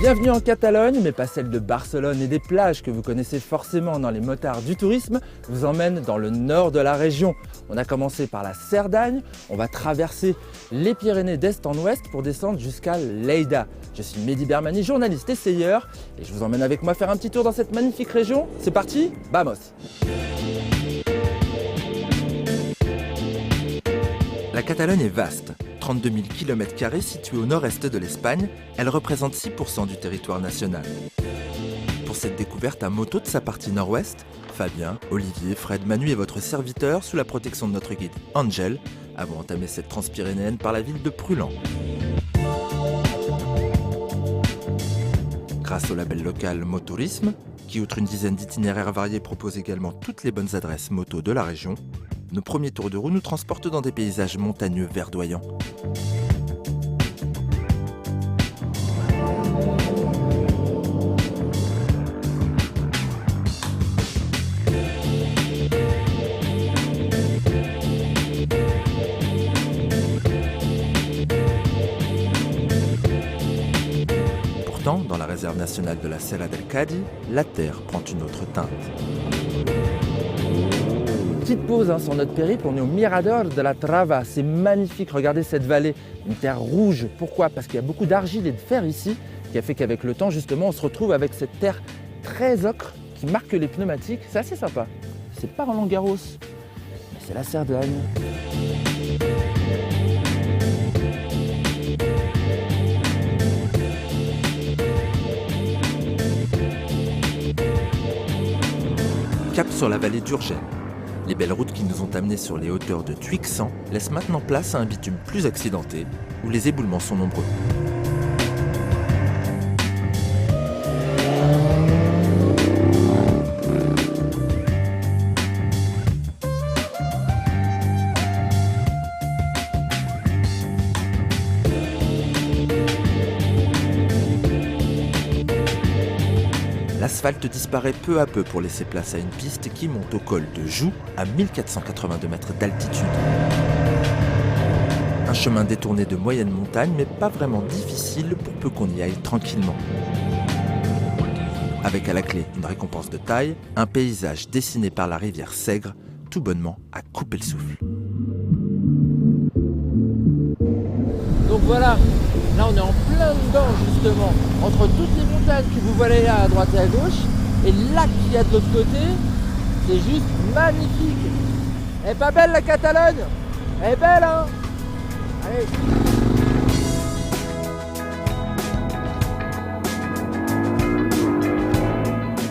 Bienvenue en Catalogne, mais pas celle de Barcelone et des plages que vous connaissez forcément dans les motards du tourisme, vous emmène dans le nord de la région. On a commencé par la Cerdagne, on va traverser les Pyrénées d'est en ouest pour descendre jusqu'à Lleida. Je suis Mehdi Bermani, journaliste essayeur, et je vous emmène avec moi faire un petit tour dans cette magnifique région. C'est parti, vamos! La Catalogne est vaste. 32 000 km² située au nord-est de l'Espagne, elle représente 6% du territoire national. Pour cette découverte à moto de sa partie nord-ouest, Fabien, Olivier, Fred, Manu et votre serviteur sous la protection de notre guide Angel avons entamé cette transpyrénéenne par la ville de Prullans. Grâce au label local Motorisme, qui outre une dizaine d'itinéraires variés propose également toutes les bonnes adresses moto de la région, nos premiers tours de roue nous transportent dans des paysages montagneux verdoyants. Pourtant, dans la réserve nationale de la Serra del Cadí, la terre prend une autre teinte. Petite pause sur notre périple, on est au Mirador de la Trava, c'est magnifique, regardez cette vallée, une terre rouge. Pourquoi? Parce qu'il y a beaucoup d'argile et de fer ici, qui a fait qu'avec le temps justement on se retrouve avec cette terre très ocre qui marque les pneumatiques, c'est assez sympa. C'est pas Roland-Garros, mais c'est la Cerdagne. Cap sur la vallée d'Urgell. Les belles routes qui nous ont amenés sur les hauteurs de Tuixan laissent maintenant place à un bitume plus accidenté, où les éboulements sont nombreux. L'asphalte disparaît peu à peu pour laisser place à une piste qui monte au col de Joux à 1482 mètres d'altitude. Un chemin détourné de moyenne montagne, mais pas vraiment difficile pour peu qu'on y aille tranquillement. Avec à la clé une récompense de taille, un paysage dessiné par la rivière Sègre, tout bonnement à couper le souffle. Donc voilà, là on est en plein dedans justement, entre toutes les montagnes que vous voyez là à droite et à gauche, et le lac qu'il y a de l'autre côté, c'est juste magnifique. Elle est pas belle la Catalogne? Elle est belle hein? Allez.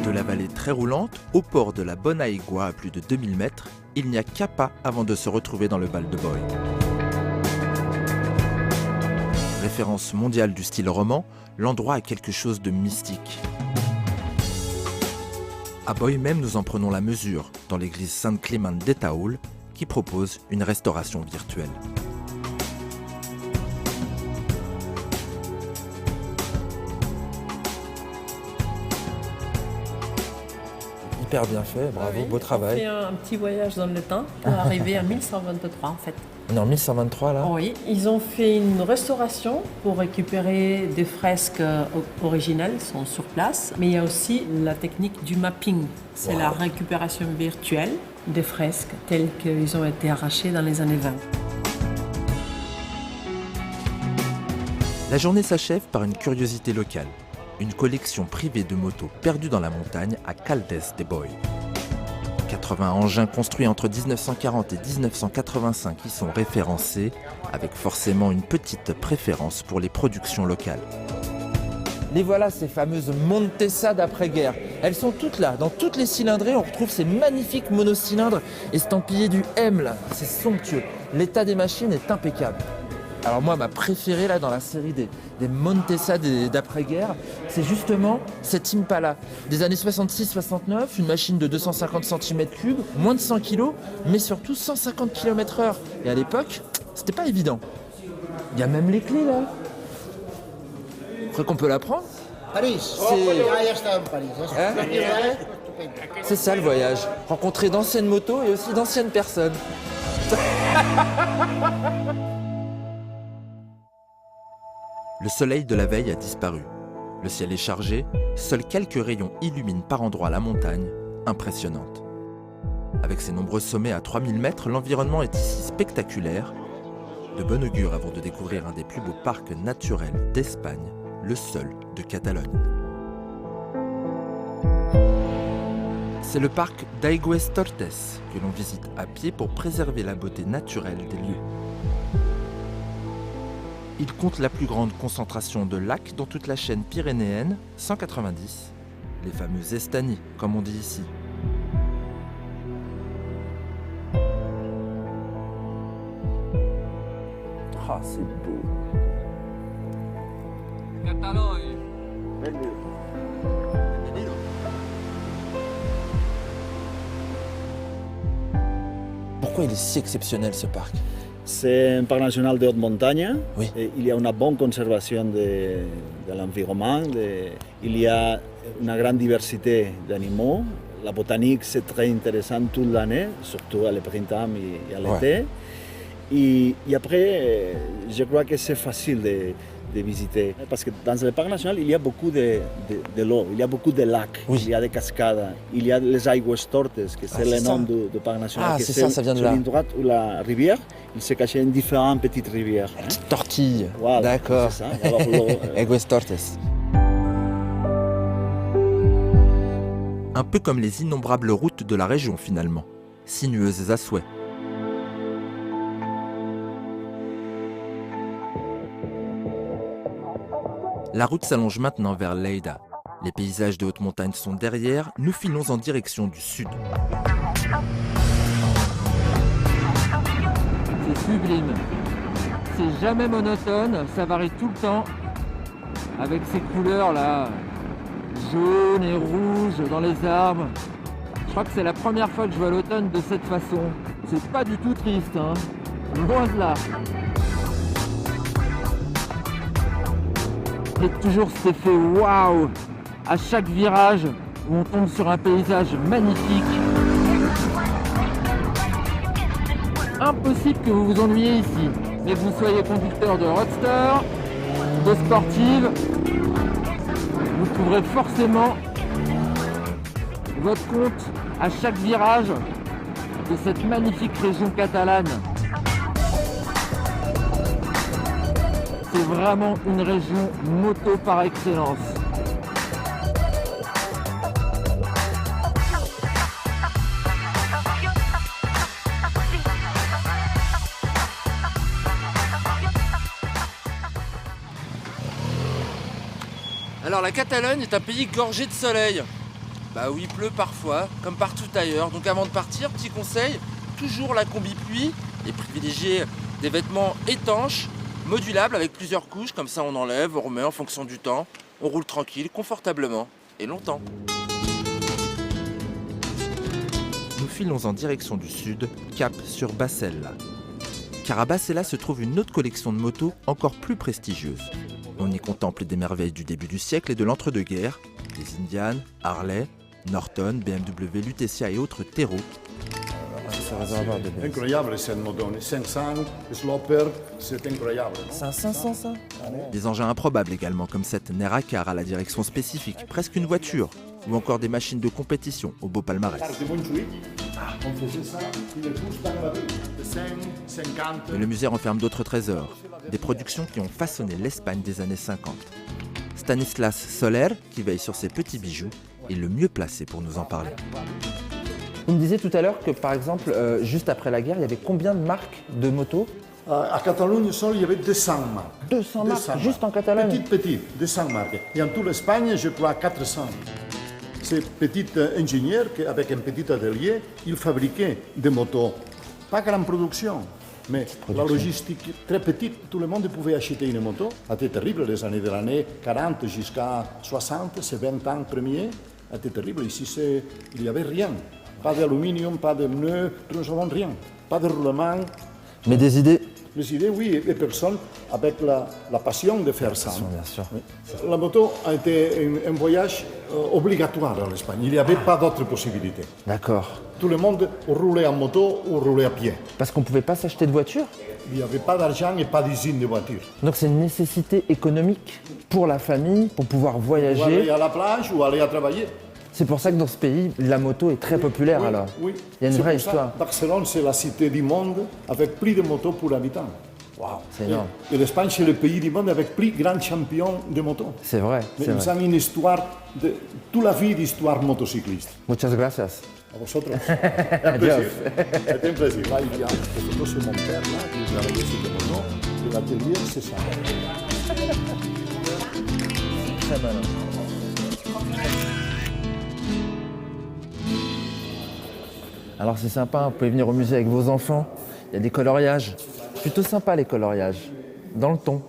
De la vallée très roulante au port de la Bonaigua à plus de 2000 mètres, il n'y a qu'à pas avant de se retrouver dans le Val de Boy. Référence mondiale du style roman, l'endroit a quelque chose de mystique. À Boy même, nous en prenons la mesure dans l'église Saint-Clément de Taoul, qui propose une restauration virtuelle. Hyper bien fait, bravo, oui, beau travail. On fait un petit voyage dans le temps pour arriver à 1123 en fait. On est en 1123 là? Oui, ils ont fait une restauration pour récupérer des fresques originales, sont sur place. Mais il y a aussi la technique du mapping. C'est la récupération virtuelle des fresques telles qu'elles ont été arrachées dans les années 20. La journée s'achève par une curiosité locale. Une collection privée de motos perdues dans la montagne à Caldes de Boy. 80 engins construits entre 1940 et 1985 y sont référencés, avec forcément une petite préférence pour les productions locales. Les voilà, ces fameuses Montesa d'après-guerre. Elles sont toutes là, dans toutes les cylindrées, on retrouve ces magnifiques monocylindres estampillés du M là. C'est somptueux. L'état des machines est impeccable. Alors moi, ma préférée là dans la série des Montesa d'après-guerre, c'est justement cette Impala des années 66-69, une machine de 250 cm3, moins de 100 kg, mais surtout 150 km/h. Et à l'époque, c'était pas évident. Il y a même les clés là. Vous croyez qu'on peut la prendre? Paris. C'est ça le voyage. Rencontrer d'anciennes motos et aussi d'anciennes personnes. Le soleil de la veille a disparu. Le ciel est chargé, seuls quelques rayons illuminent par endroits la montagne, impressionnante. Avec ses nombreux sommets à 3000 mètres, l'environnement est ici spectaculaire. De bon augure avant de découvrir un des plus beaux parcs naturels d'Espagne, le seul de Catalogne. C'est le parc d'Aigües-Tortes que l'on visite à pied pour préserver la beauté naturelle des lieux. Il compte la plus grande concentration de lacs dans toute la chaîne pyrénéenne, 190, les fameux estanies, comme on dit ici. Ah, c'est beau. Catalogne. Pourquoi il est si exceptionnel ce parc? C'est un parc national de haute montagne. Oui. Et il y a une bonne conservation de l'environnement. Il y a une grande diversité d'animaux. La botanique, c'est très intéressant toute l'année, surtout à le printemps et à l'été. Ouais. Et après, je crois que c'est facile de visiter. Parce que dans le parc national, il y a beaucoup de l'eau, il y a beaucoup de lacs, oui. Il y a des cascades, il y a les Aigües-Tortes, que c'est le nom du parc national. Ah, c'est ça vient de là. Sur une droite où la rivière, il se cachait en différentes petites rivières. Une petite tortille. Voilà, d'accord. C'est ça. Aigües-Tortes. Un peu comme les innombrables routes de la région finalement, sinueuses à souhait. La route s'allonge maintenant vers Lleida. Les paysages de haute montagne sont derrière, nous filons en direction du sud. C'est sublime. C'est jamais monotone, ça varie tout le temps. Avec ces couleurs là, jaune et rouge dans les arbres. Je crois que c'est la première fois que je vois l'automne de cette façon. C'est pas du tout triste, hein. Loin de là. Et toujours cet effet waouh à chaque virage où on tombe sur un paysage magnifique. Impossible que vous vous ennuyiez ici, mais que vous soyez conducteur de roadster, de sportive, vous trouverez forcément votre compte à chaque virage de cette magnifique région catalane. C'est vraiment une région moto par excellence. Alors la Catalogne est un pays gorgé de soleil. Bah oui, il pleut parfois, comme partout ailleurs. Donc avant de partir, petit conseil, toujours la combi pluie et privilégier des vêtements étanches, modulable avec plusieurs couches, comme ça on enlève, on remet en fonction du temps. On roule tranquille, confortablement et longtemps. Nous filons en direction du sud, cap sur Bassella. Car à Bassella se trouve une autre collection de motos encore plus prestigieuse. On y contemple des merveilles du début du siècle et de l'entre-deux-guerres, des Indian, Harley, Norton, BMW, Lutetia et autres terreaux. C'est incroyable cette moto, 500, Slopper, c'est incroyable. C'est un 500 ça? Des engins improbables également, comme cette Neracar à la direction spécifique, presque une voiture, ou encore des machines de compétition au beau palmarès. Mais le musée renferme d'autres trésors, des productions qui ont façonné l'Espagne des années 50. Stanislas Soler, qui veille sur ces petits bijoux, est le mieux placé pour nous en parler. Vous me disiez tout à l'heure que, par exemple, juste après la guerre, il y avait combien de marques de motos? À Catalogne seul, il y avait 200 marques. 200 marques, juste en Catalogne? Petites, 200 marques. Et en toute l'Espagne, je crois 400. Ces petits ingénieurs, avec un petit atelier, ils fabriquaient des motos. Pas grande production, mais la logistique très petite. Tout le monde pouvait acheter une moto. C'était terrible, les années de l'année 40 jusqu'à 60, c'est 20 ans premiers. C'était terrible. Ici, il n'y avait rien. Pas d'aluminium, pas de pneus, nous n'avons rien. Pas de roulement. Mais des idées les idées, oui, et personnes avec la passion de faire ça. Bien sûr. La moto a été un voyage obligatoire en Espagne. Il n'y avait pas d'autre possibilité. D'accord. Tout le monde roulait en moto ou roulait à pied. Parce qu'on ne pouvait pas s'acheter de voiture? Il n'y avait pas d'argent et pas d'usine de voitures. Donc c'est une nécessité économique pour la famille, pour pouvoir Ou aller voyager. à la plage ou aller à travailler. C'est pour ça que dans ce pays, la moto est très populaire Oui, alors. oui. Il y a une C'est vraie pour ça, histoire. Barcelone, c'est la cité du monde avec plus de motos pour habitant. Waouh, c'est énorme. Et l'Espagne, c'est le pays du monde avec plus grand champion de moto. C'est vrai, Mais c'est nous vrai. avons une histoire, toute la vie d'histoire motocycliste. Muchas gracias. A vosotros. Un plaisir. C'était un plaisir. Là, il y a cette photo, c'est mon père, là, qui travaillait sur le moto. Et l'atelier, c'est ça. Très malin. Alors c'est sympa, vous pouvez venir au musée avec vos enfants. Il y a des coloriages. Plutôt sympa les coloriages. Dans le ton.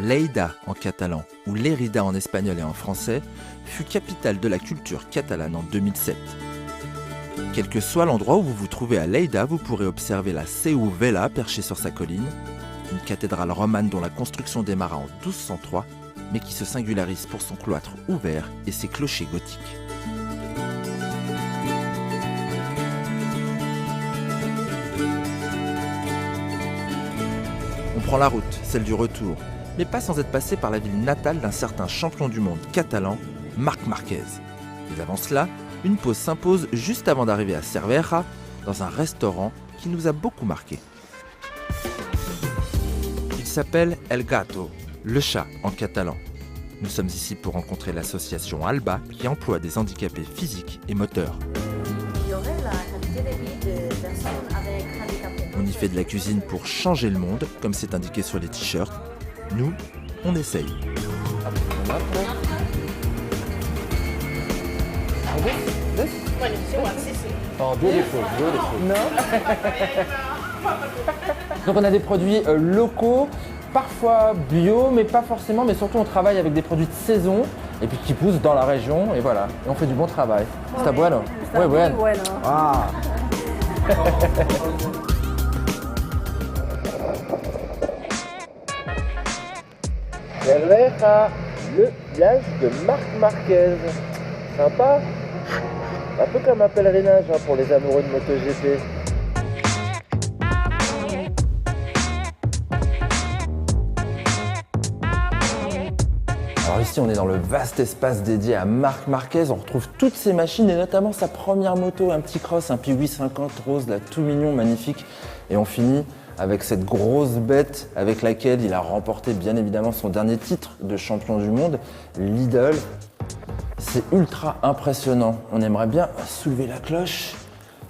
Lleida en catalan ou Lérida en espagnol et en français fut capitale de la culture catalane en 2007. Quel que soit l'endroit où vous vous trouvez à Lleida, vous pourrez observer la Seu Vella perchée sur sa colline, une cathédrale romane dont la construction démarra en 1203, mais qui se singularise pour son cloître ouvert et ses clochers gothiques. On prend la route, celle du retour, mais pas sans être passé par la ville natale d'un certain champion du monde catalan, Marc Marquez. Mais avant cela, une pause s'impose juste avant d'arriver à Cervera, dans un restaurant qui nous a beaucoup marqué. Il s'appelle El Gato, le chat en catalan. Nous sommes ici pour rencontrer l'association Alba qui emploie des handicapés physiques et moteurs. Améliorer la qualité de vie des personnes avec handicap. On y fait de la cuisine pour changer le monde, comme c'est indiqué sur les t-shirts. Nous, on essaye. Oh, beautiful. Non. Donc on a des produits locaux, parfois bio, mais pas forcément, mais surtout on travaille avec des produits de saison et puis qui poussent dans la région et voilà. Et on fait du bon travail. Está bueno? Está muy bueno. Ah. Cervera, le village de Marc Marquez. Sympa. Un peu comme un pèlerinage pour les amoureux de MotoGP. Alors ici on est dans le vaste espace dédié à Marc Marquez, on retrouve toutes ses machines et notamment sa première moto, un petit cross, un Piwi 50 rose, là, tout mignon, magnifique. Et on finit avec cette grosse bête avec laquelle il a remporté bien évidemment son dernier titre de champion du monde, l'Idol. C'est ultra impressionnant, on aimerait bien soulever la cloche,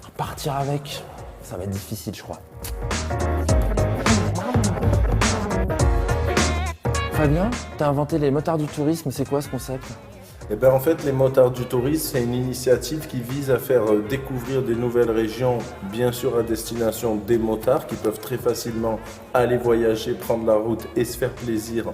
repartir avec, ça va être difficile je crois. Fabien, t'as inventé les motards du tourisme, c'est quoi ce concept? Eh ben, en fait, les motards du tourisme, c'est une initiative qui vise à faire découvrir des nouvelles régions, bien sûr à destination des motards qui peuvent très facilement aller voyager, prendre la route et se faire plaisir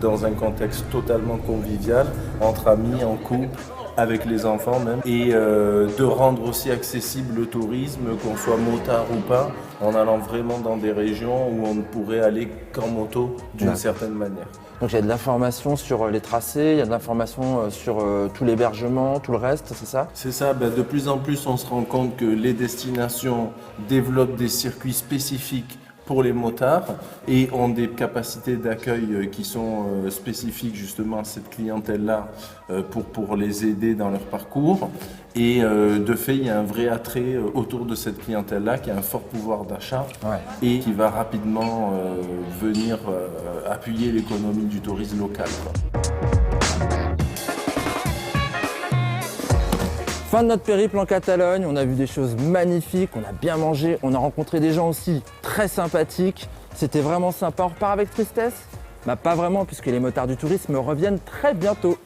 dans un contexte totalement convivial, entre amis, en couple, avec les enfants même, et de rendre aussi accessible le tourisme, qu'on soit motard ou pas, en allant vraiment dans des régions où on ne pourrait aller qu'en moto d'une certaine manière. Donc il y a de l'information sur les tracés, il y a de l'information sur tout l'hébergement, tout le reste, c'est ça? C'est ça, de plus en plus on se rend compte que les destinations développent des circuits spécifiques pour les motards et ont des capacités d'accueil qui sont spécifiques justement à cette clientèle-là pour les aider dans leur parcours. Et de fait, il y a un vrai attrait autour de cette clientèle-là qui a un fort pouvoir d'achat et qui va rapidement venir appuyer l'économie du tourisme local, quoi. Fin de notre périple en Catalogne, on a vu des choses magnifiques, on a bien mangé, on a rencontré des gens aussi très sympathiques. C'était vraiment sympa. On repart avec tristesse? Bah pas vraiment puisque les motards du tourisme reviennent très bientôt.